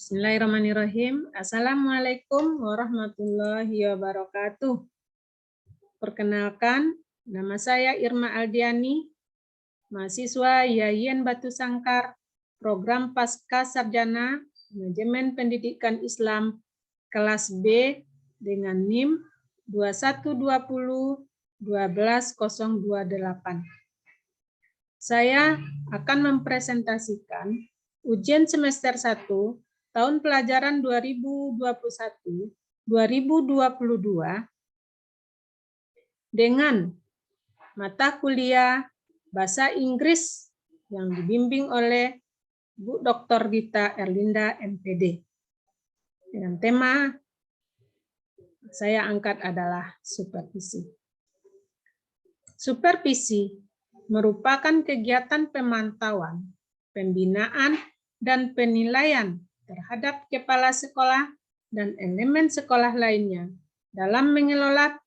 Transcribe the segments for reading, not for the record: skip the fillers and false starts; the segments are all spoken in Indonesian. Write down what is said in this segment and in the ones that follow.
Bismillahirrahmanirrahim. Assalamualaikum warahmatullahi wabarakatuh. Perkenalkan, nama saya Irma Aldiani, mahasiswa Yayan Batu Sangkar, Program Pasca Sarjana Manajemen Pendidikan Islam kelas B dengan NIM 2120-12028. Saya akan mempresentasikan ujian semester 1 tahun pelajaran 2021-2022 dengan mata kuliah Bahasa Inggris yang dibimbing oleh Bu Dr. Dita Erlinda, MPD. Dengan tema saya angkat adalah supervisi. Supervisi merupakan kegiatan pemantauan, pembinaan, dan penilaian terhadap kepala sekolah dan elemen sekolah lainnya dalam mengelola,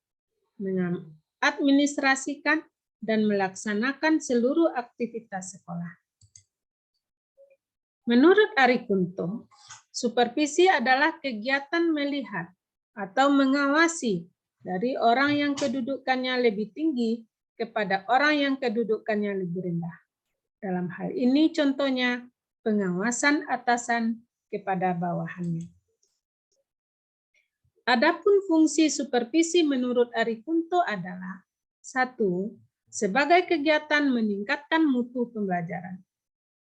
mengadministrasikan, dan melaksanakan seluruh aktivitas sekolah. Menurut Ari Kunto, supervisi adalah kegiatan melihat atau mengawasi dari orang yang kedudukannya lebih tinggi kepada orang yang kedudukannya lebih rendah. Dalam hal ini contohnya pengawasan atasan kepada bawahannya. Adapun fungsi supervisi menurut Ari Kunto adalah 1. Sebagai kegiatan meningkatkan mutu pembelajaran.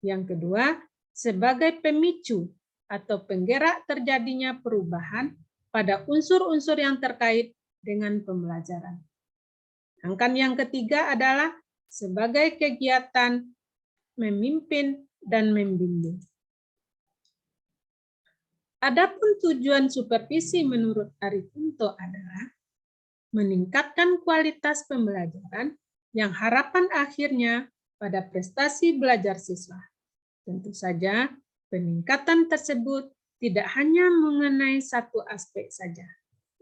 Yang kedua, sebagai pemicu atau penggerak terjadinya perubahan pada unsur-unsur yang terkait dengan pembelajaran. Sedangkan yang ketiga adalah sebagai kegiatan memimpin dan membimbing. Adapun tujuan supervisi menurut Ari Kunto adalah meningkatkan kualitas pembelajaran yang harapan akhirnya pada prestasi belajar siswa. Tentu saja peningkatan tersebut tidak hanya mengenai satu aspek saja,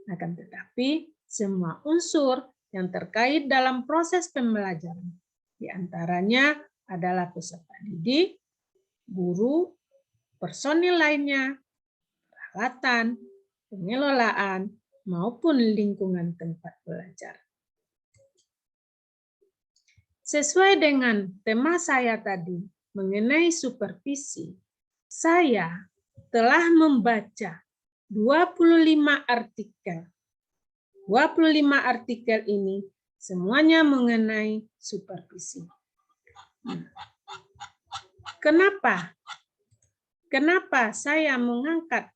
akan tetapi semua unsur yang terkait dalam proses pembelajaran. Di antaranya adalah peserta didik, guru, personil lainnya, peralatan, pengelolaan, maupun lingkungan tempat belajar. Sesuai dengan tema saya tadi mengenai supervisi, saya telah membaca 25 artikel. 25 artikel ini semuanya mengenai supervisi. Kenapa saya mengangkat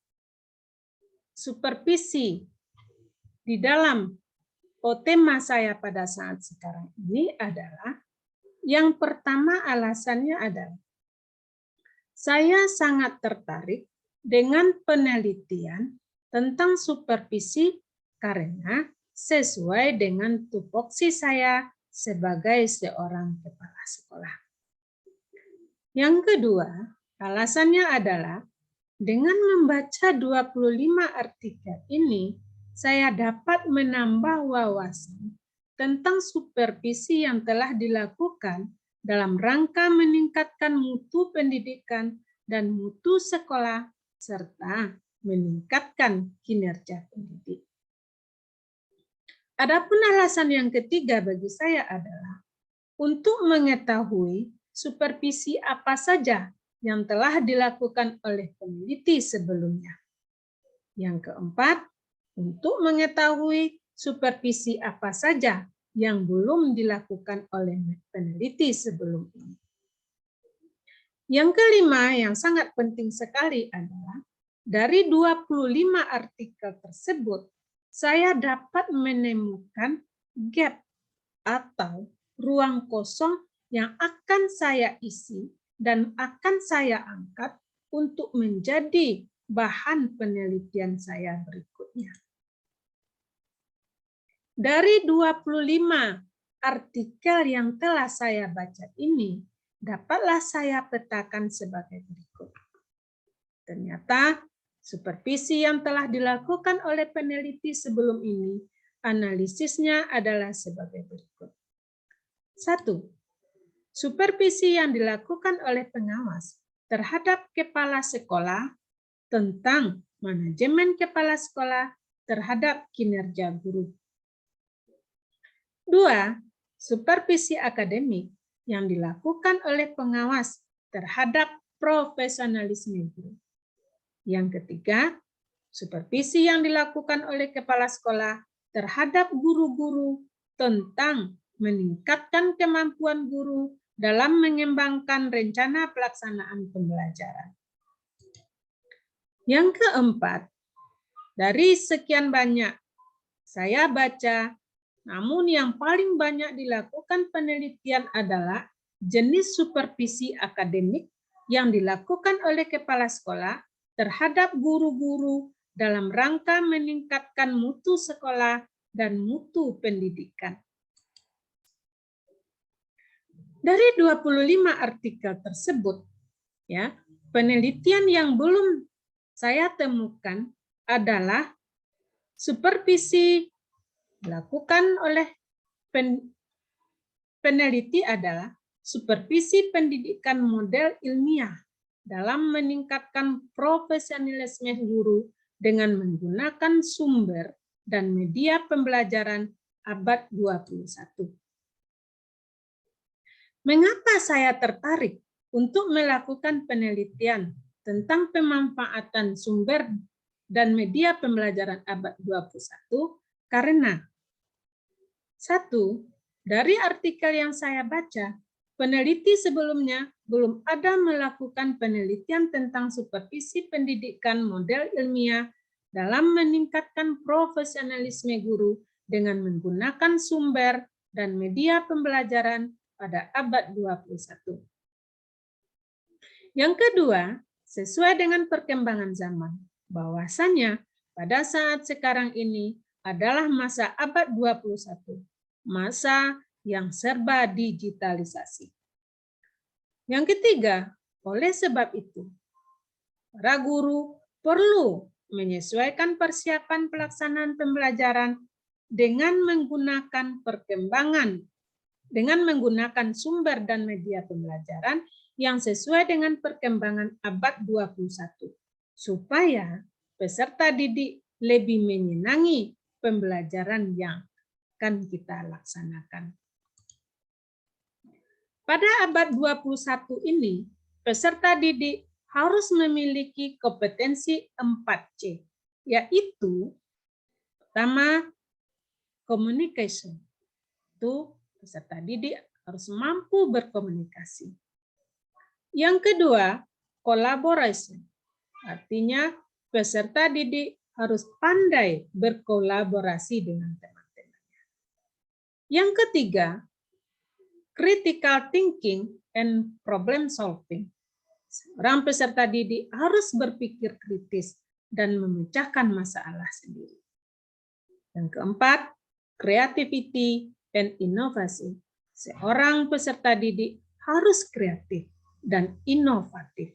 supervisi di dalam tema saya pada saat sekarang ini adalah yang pertama alasannya adalah saya sangat tertarik dengan penelitian tentang supervisi karena sesuai dengan tupoksi saya sebagai seorang kepala sekolah. Yang kedua, alasannya adalah dengan membaca 25 artikel ini, saya dapat menambah wawasan tentang supervisi yang telah dilakukan dalam rangka meningkatkan mutu pendidikan dan mutu sekolah, serta meningkatkan kinerja pendidik. Adapun alasan yang ketiga bagi saya adalah untuk mengetahui supervisi apa saja yang telah dilakukan oleh peneliti sebelumnya. Yang keempat, untuk mengetahui supervisi apa saja yang belum dilakukan oleh peneliti sebelum ini. Yang kelima yang sangat penting sekali adalah dari 25 artikel tersebut, saya dapat menemukan gap atau ruang kosong yang akan saya isi dan akan saya angkat untuk menjadi bahan penelitian saya berikutnya. Dari 25 artikel yang telah saya baca ini, dapatlah saya petakan sebagai berikut. Ternyata supervisi yang telah dilakukan oleh peneliti sebelum ini, analisisnya adalah sebagai berikut. 1. Supervisi yang dilakukan oleh pengawas terhadap kepala sekolah tentang manajemen kepala sekolah terhadap kinerja guru. 2. Supervisi akademik yang dilakukan oleh pengawas terhadap profesionalisme guru. Yang ketiga, supervisi yang dilakukan oleh kepala sekolah terhadap guru-guru tentang meningkatkan kemampuan guru dalam mengembangkan rencana pelaksanaan pembelajaran. Yang keempat, dari sekian banyak saya baca, namun yang paling banyak dilakukan penelitian adalah jenis supervisi akademik yang dilakukan oleh kepala sekolah terhadap guru-guru dalam rangka meningkatkan mutu sekolah dan mutu pendidikan. Dari 25 artikel tersebut, ya, penelitian yang belum saya temukan adalah supervisi dilakukan oleh peneliti adalah supervisi pendidikan model ilmiah dalam meningkatkan profesionalisme guru dengan menggunakan sumber dan media pembelajaran abad 21. Mengapa saya tertarik untuk melakukan penelitian tentang pemanfaatan sumber dan media pembelajaran abad 21? Karena 1. Dari artikel yang saya baca, peneliti sebelumnya belum ada melakukan penelitian tentang supervisi pendidikan model ilmiah dalam meningkatkan profesionalisme guru dengan menggunakan sumber dan media pembelajaran pada abad 21. Yang kedua, sesuai dengan perkembangan zaman, bahwasanya pada saat sekarang ini adalah masa abad 21, masa yang serba digitalisasi. Yang ketiga, oleh sebab itu, para guru perlu menyesuaikan persiapan pelaksanaan pembelajaran dengan menggunakan sumber dan media pembelajaran yang sesuai dengan perkembangan abad 21, supaya peserta didik lebih menyenangi pembelajaran yang akan kita laksanakan. Pada abad 21 ini, peserta didik harus memiliki kompetensi 4C, yaitu pertama, communication. Itu peserta didik harus mampu berkomunikasi. Yang kedua, collaboration. Artinya peserta didik harus pandai berkolaborasi dengan teman-temannya. Yang ketiga, critical thinking and problem solving. Seorang peserta didik harus berpikir kritis dan memecahkan masalah sendiri. Yang keempat, creativity and inovasi. Seorang peserta didik harus kreatif dan inovatif.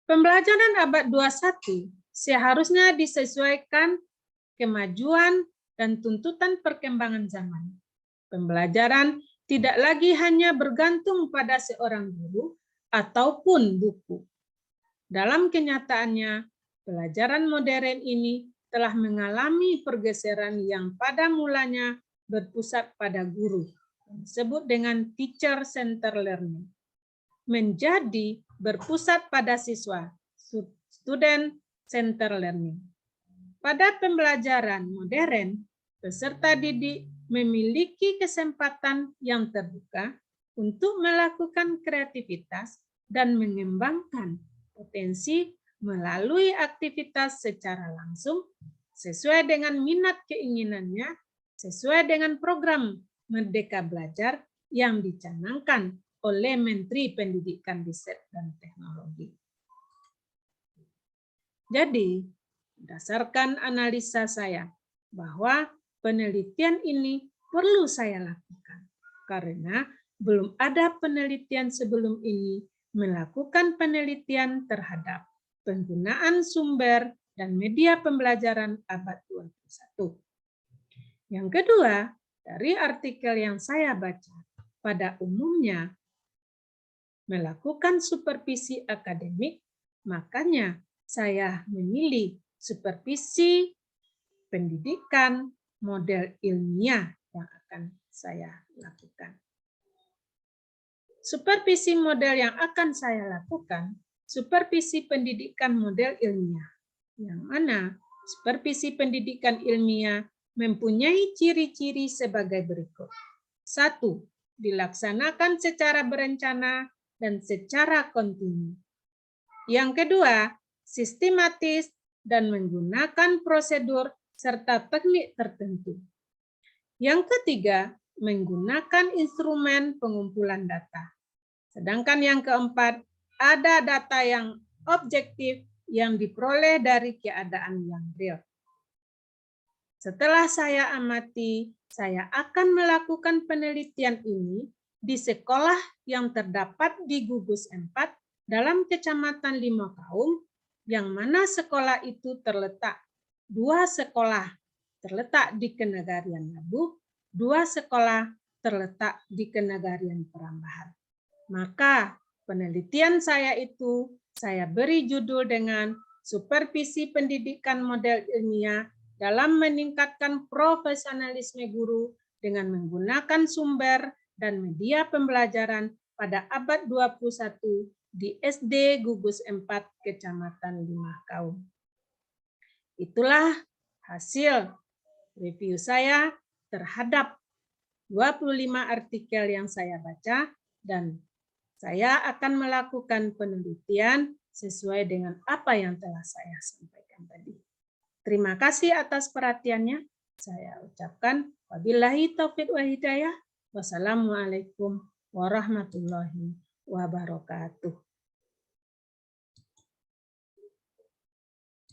Pembelajaran abad 21 seharusnya disesuaikan kemajuan dan tuntutan perkembangan zaman. Pembelajaran tidak lagi hanya bergantung pada seorang guru ataupun buku. Dalam kenyataannya, pelajaran modern ini telah mengalami pergeseran yang pada mulanya berpusat pada guru, disebut dengan teacher-centered learning, menjadi berpusat pada siswa, student-centered learning. Pada pembelajaran modern, peserta didik memiliki kesempatan yang terbuka untuk melakukan kreativitas dan mengembangkan potensi melalui aktivitas secara langsung sesuai dengan minat keinginannya, sesuai dengan program Merdeka Belajar yang dicanangkan oleh Menteri Pendidikan, Riset, dan Teknologi. Jadi, berdasarkan analisa saya bahwa penelitian ini perlu saya lakukan karena belum ada penelitian sebelum ini melakukan penelitian terhadap penggunaan sumber dan media pembelajaran abad 21. Yang kedua, dari artikel yang saya baca, pada umumnya melakukan supervisi akademik Makanya saya memilih supervisi pendidikan model ilmiah yang akan saya lakukan. Supervisi model yang akan saya lakukan, supervisi pendidikan model ilmiah, yang mana supervisi pendidikan ilmiah mempunyai ciri-ciri sebagai berikut. 1. Dilaksanakan secara berencana dan secara kontinu. Yang kedua, sistematis dan menggunakan prosedur serta teknik tertentu. Yang ketiga, menggunakan instrumen pengumpulan data. Sedangkan yang keempat, ada data yang objektif yang diperoleh dari keadaan yang real. Setelah saya amati, saya akan melakukan penelitian ini di sekolah yang terdapat di Gugus 4 dalam Kecamatan Limakaum, yang mana sekolah itu terletak 2 sekolah terletak di Kenegarian Labuh, 2 sekolah terletak di Kenegarian Perambahan. Maka penelitian saya itu saya beri judul dengan Supervisi Pendidikan Model Ilmiah dalam meningkatkan profesionalisme guru dengan menggunakan sumber dan media pembelajaran pada abad 21 di SD Gugus 4 Kecamatan Limakaum. Itulah hasil review saya terhadap 25 artikel yang saya baca, dan saya akan melakukan penelitian sesuai dengan apa yang telah saya sampaikan tadi. Terima kasih atas perhatiannya. Saya ucapkan wabillahi taufiq wa hidayah. Wassalamualaikum warahmatullahi wabarakatuh.